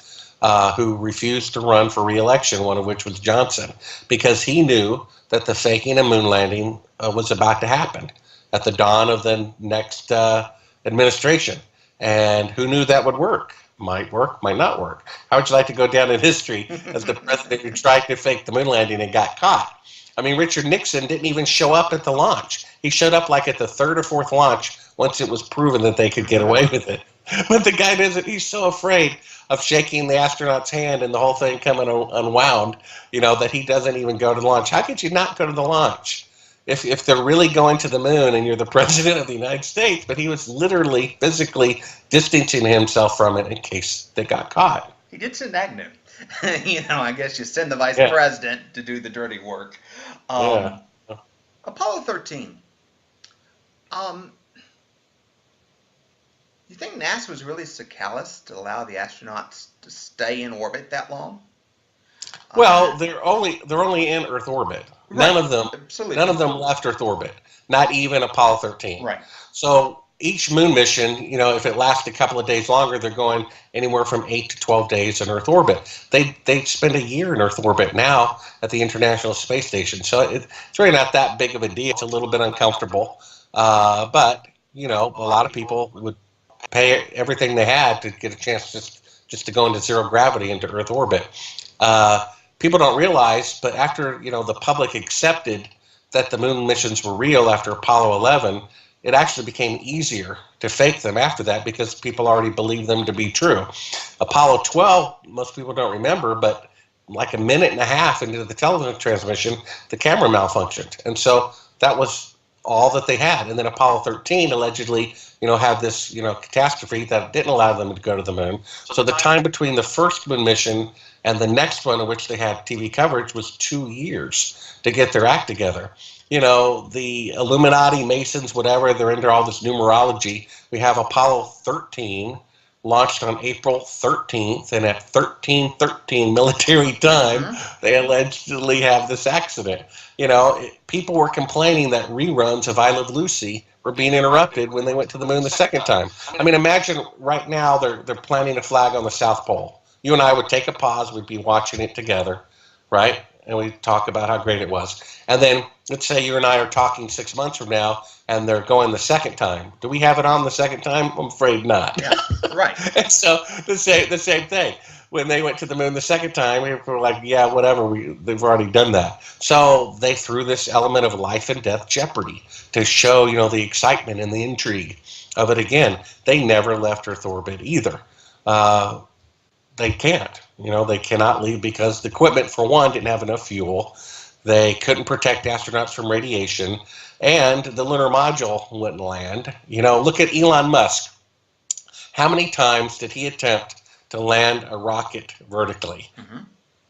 who refused to run for re-election, one of which was Johnson, because he knew that the faking a moon landing was about to happen at the dawn of the next administration. And who knew that would work? Might work, might not work. How would you like to go down in history as the president who tried to fake the moon landing and got caught? I mean, Richard Nixon didn't even show up at the launch. He showed up like at the 3rd or 4th launch once it was proven that they could get away with it. But the guy doesn't, he's so afraid of shaking the astronaut's hand and the whole thing coming unwound, that he doesn't even go to the launch. How could you not go to the launch? If they're really going to the moon and you're the president of the United States, but he was literally, physically distancing himself from it in case they got caught. He did send Agnew. I guess you send the vice president to do the dirty work. Apollo 13. You think NASA was really so callous to allow the astronauts to stay in orbit that long? Well, they're only in Earth orbit. Right. None of them left Earth orbit. Not even Apollo 13. Right. So each moon mission, if it lasts a couple of days longer, they're going anywhere from 8 to 12 days in Earth orbit. They spend a year in Earth orbit now at the International Space Station. So it's really not that big of a deal. It's a little bit uncomfortable, but a lot of people would pay everything they had to get a chance just to go into zero gravity into Earth orbit. People don't realize, but after the public accepted that the moon missions were real after Apollo 11, it actually became easier to fake them after that because people already believed them to be true. Apollo 12, most people don't remember, but like a minute and a half into the television transmission, the camera malfunctioned, and so that was all that they had. And then Apollo 13 allegedly, had this, catastrophe that didn't allow them to go to the moon. So the time between the first moon mission and the next one in which they had TV coverage was 2 years to get their act together. The Illuminati, Masons, whatever, they're into all this numerology. We have Apollo 13 launched on April 13th, and at 13:13 military time, they allegedly have this accident. People were complaining that reruns of I Love Lucy were being interrupted when they went to the moon the second time. I mean, imagine right now they're planting a flag on the South Pole. You and I would take a pause, we'd be watching it together, right? And we'd talk about how great it was. And then let's say you and I are talking 6 months from now and they're going the second time. Do we have it on the second time? I'm afraid not. Yeah, right. And so the same thing. When they went to the moon the second time, we were like, yeah, whatever, they've already done that. So they threw this element of life and death jeopardy to show, the excitement and the intrigue of it again. They never left Earth orbit either. They can't. They cannot leave because the equipment, for one, didn't have enough fuel. They couldn't protect astronauts from radiation, and the lunar module wouldn't land. Look at Elon Musk. How many times did he attempt to land a rocket vertically?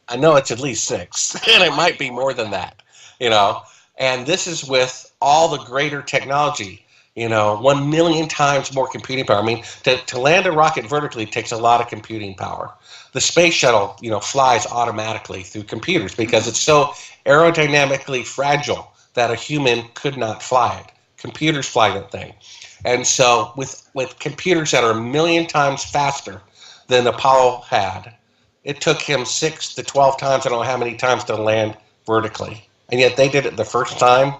I know it's at least 6, and it might be more than that, And this is with all the greater technology, 1 million times more computing power. I mean, to land a rocket vertically takes a lot of computing power. The space shuttle, flies automatically through computers because it's so aerodynamically fragile that a human could not fly it. Computers fly that thing. And so with computers that are 1 million times faster than Apollo had, it took him 6 to 12 times, I don't know how many times, to land vertically. And yet they did it the first time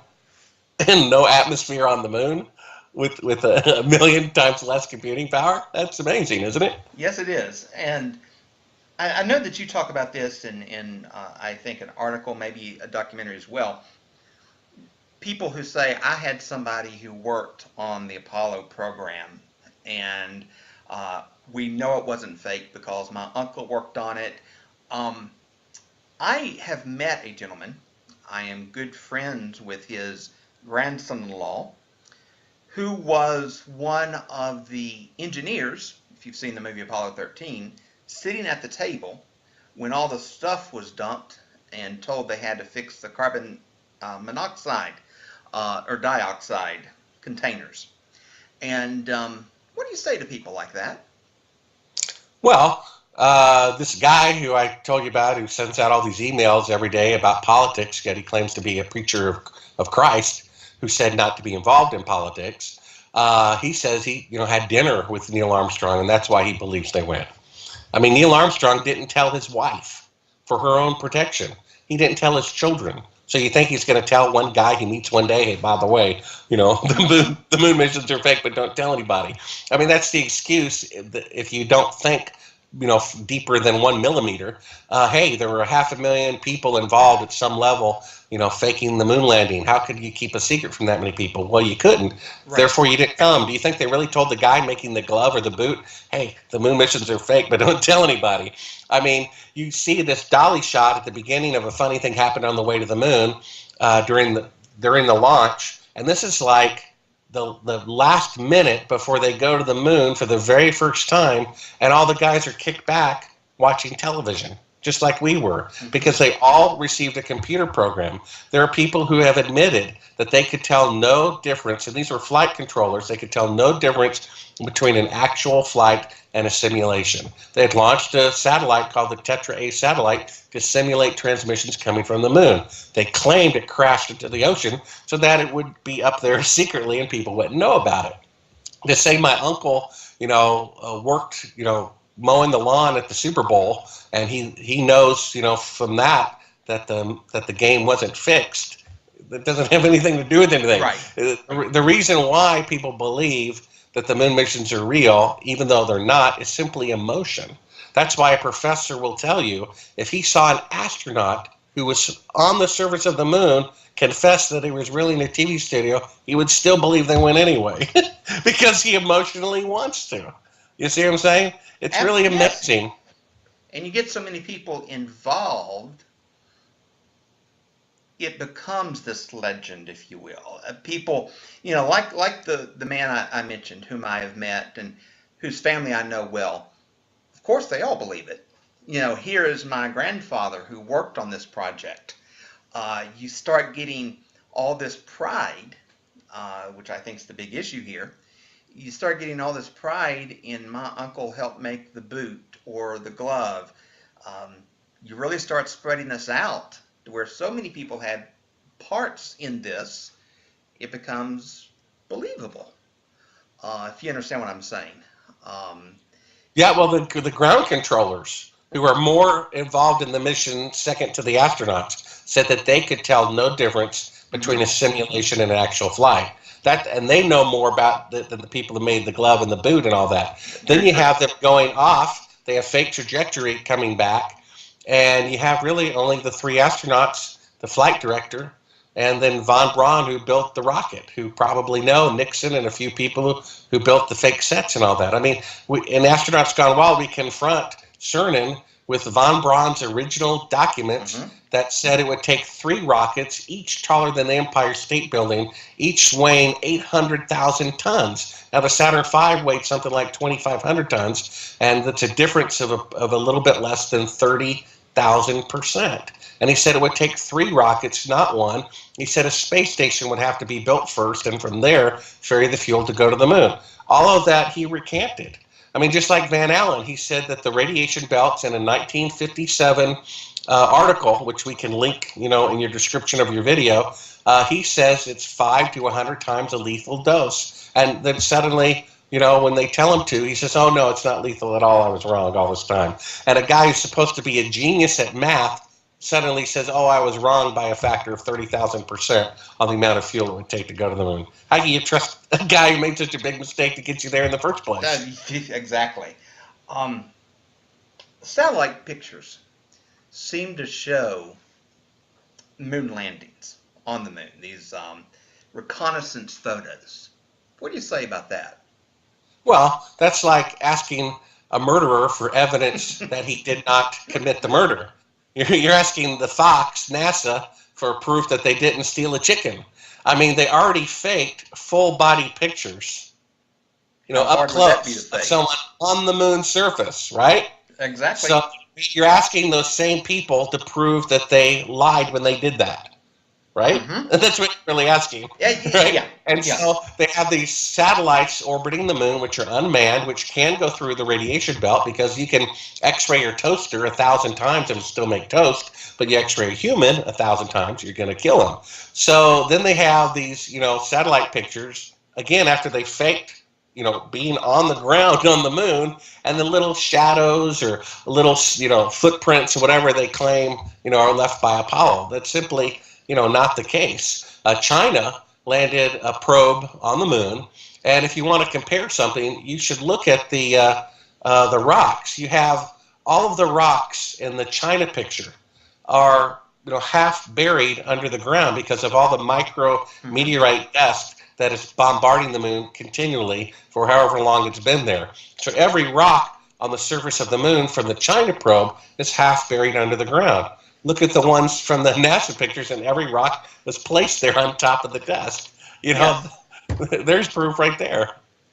and no atmosphere on the moon. with a million times less computing power? That's amazing, isn't it? Yes, it is. And I know that you talk about this in I think, an article, maybe a documentary as well. People who say, I had somebody who worked on the Apollo program, and we know it wasn't fake because my uncle worked on it. I have met a gentleman. I am good friends with his grandson-in-law, who was one of the engineers, if you've seen the movie Apollo 13, sitting at the table when all the stuff was dumped and told they had to fix the carbon monoxide or dioxide containers. And what do you say to people like that? Well, this guy who I told you about, who sends out all these emails every day about politics, yet he claims to be a preacher of Christ, who said not to be involved in politics, he says he had dinner with Neil Armstrong, and that's why he believes they went. I mean, Neil Armstrong didn't tell his wife for her own protection. He didn't tell his children. So you think he's going to tell one guy he meets one day, hey, by the way, the moon missions are fake, but don't tell anybody. I mean, that's the excuse if you don't think deeper than 1 millimeter. Hey, there were 500,000 people involved at some level, faking the moon landing. How could you keep a secret from that many people? Well, you couldn't. Right. Therefore, you didn't come. Do you think they really told the guy making the glove or the boot, hey, the moon missions are fake, but don't tell anybody? I mean, you see this dolly shot at the beginning of A Funny Thing Happened on the Way to the Moon during the launch, and this is like the last minute before they go to the moon for the very first time, and all the guys are kicked back watching television, just like we were, because they all received a computer program. There are people who have admitted that they could tell no difference, and these were flight controllers, they could tell no difference between an actual flight and a simulation. They had launched a satellite called the Tetra A satellite to simulate transmissions coming from the moon. They claimed it crashed into the ocean so that it would be up there secretly and people wouldn't know about it. To say my uncle, worked, mowing the lawn at the Super Bowl, and he knows, from that the game wasn't fixed. That doesn't have anything to do with anything. Right. The reason why people believe that the moon missions are real, even though they're not, is simply emotion. That's why a professor will tell you if he saw an astronaut who was on the surface of the moon confess that he was really in a TV studio, he would still believe they went anyway because he emotionally wants to. You see what I'm saying? It's really amazing. And you get so many people involved, it becomes this legend, if you will. People, like the man I mentioned, whom I have met and whose family I know well. Of course, they all believe it. Here is my grandfather who worked on this project. You start getting all this pride, which I think is the big issue here. You start getting all this pride in my uncle helped make the boot or the glove. You really start spreading this out to where so many people had parts in this, it becomes believable. If you understand what I'm saying. Yeah, well, the ground controllers, who are more involved in the mission second to the astronauts, said that they could tell no difference between a simulation and an actual flight. And they know more about than the people who made the glove and the boot and all that. Then you have them going off. They have fake trajectory coming back. And you have really only the 3 astronauts, the flight director, and then von Braun, who built the rocket, who probably know Nixon and a few people who built the fake sets and all that. I mean, in Astronauts Gone Wild, we confront Cernan with von Braun's original documents that said it would take 3 rockets, each taller than the Empire State Building, each weighing 800,000 tons. Now, the Saturn V weighed something like 2,500 tons, and that's a difference of a little bit less than 30,000%. And he said it would take 3 rockets, not 1. He said a space station would have to be built first, and from there, ferry the fuel to go to the moon. All of that he recanted. I mean, just like Van Allen, he said that the radiation belts in a 1957 article, which we can link, in your description of your video, he says it's 5 to 100 times a lethal dose. And then suddenly, when they tell him to, he says, oh, no, it's not lethal at all. I was wrong all this time. And a guy who's supposed to be a genius at math suddenly says, oh, I was wrong by a factor of 30,000% on the amount of fuel it would take to go to the moon. How can you trust a guy who made such a big mistake to get you there in the first place? Exactly. Satellite pictures seem to show moon landings on the moon, these reconnaissance photos. What do you say about that? Well, that's like asking a murderer for evidence that he did not commit the murder. You're asking the Fox, NASA, for proof that they didn't steal a chicken. I mean, they already faked full body pictures, up close of someone on the moon's surface, right? Exactly. So you're asking those same people to prove that they lied when they did that, right? Mm-hmm. That's what you're really asking, right? Yeah. And so they have these satellites orbiting the moon, which are unmanned, which can go through the radiation belt, because you can X-ray your toaster 1,000 times and still make toast, but you X-ray a human 1,000 times, you're going to kill them. So then they have these, satellite pictures, again, after they faked being on the ground on the moon, and the little shadows or little, footprints or whatever they claim, are left by Apollo. That's simply, not the case. China landed a probe on the moon, and if you want to compare something, you should look at the rocks. You have all of the rocks in the China picture are, half buried under the ground because of all the micro meteorite dust that is bombarding the moon continually for however long it's been there. So every rock on the surface of the moon from the China probe is half buried under the ground. Look at the ones from the NASA pictures, and every rock was placed there on top of the dust. There's proof right there.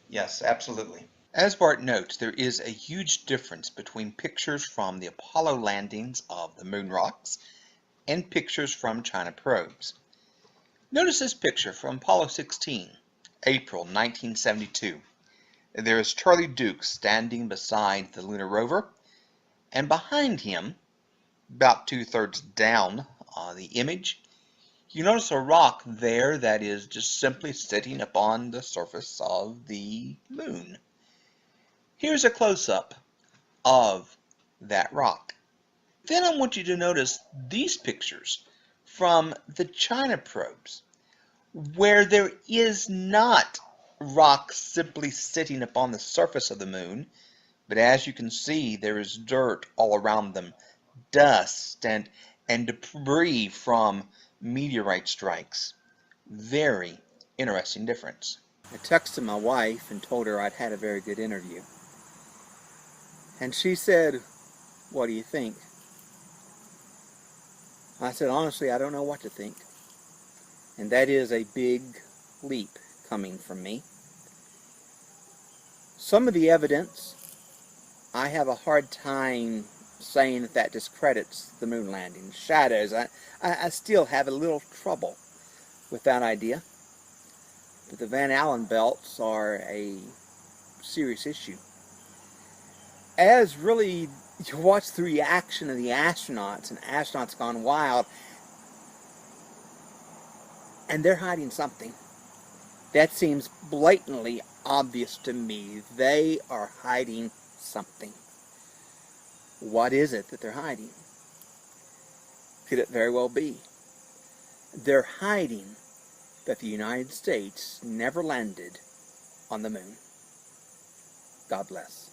Yes, absolutely. As Bart notes, there is a huge difference between pictures from the Apollo landings of the moon rocks and pictures from China probes. Notice this picture from Apollo 16, April 1972. There is Charlie Duke standing beside the lunar rover, and behind him, about 2/3 down the image, you notice a rock there that is just simply sitting upon the surface of the moon. Here's a close-up of that rock. Then I want you to notice these pictures from the China probes, where there is not rock simply sitting upon the surface of the moon, but as you can see, there is dirt all around them, dust and debris from meteorite strikes. Very interesting difference. I texted my wife and told her I'd had a very good interview. And she said, "What do you think?" I said, "Honestly, I don't know what to think." And that is a big leap coming from me. Some of the evidence, I have a hard time saying that discredits the moon landing. Shadows, I still have a little trouble with that idea. But the Van Allen belts are a serious issue. As really you watch the reaction of the astronauts, and astronauts gone wild, and they're hiding something. That seems blatantly obvious to me. They are hiding something. What is it that they're hiding? Could it very well be? They're hiding that the United States never landed on the moon. God bless.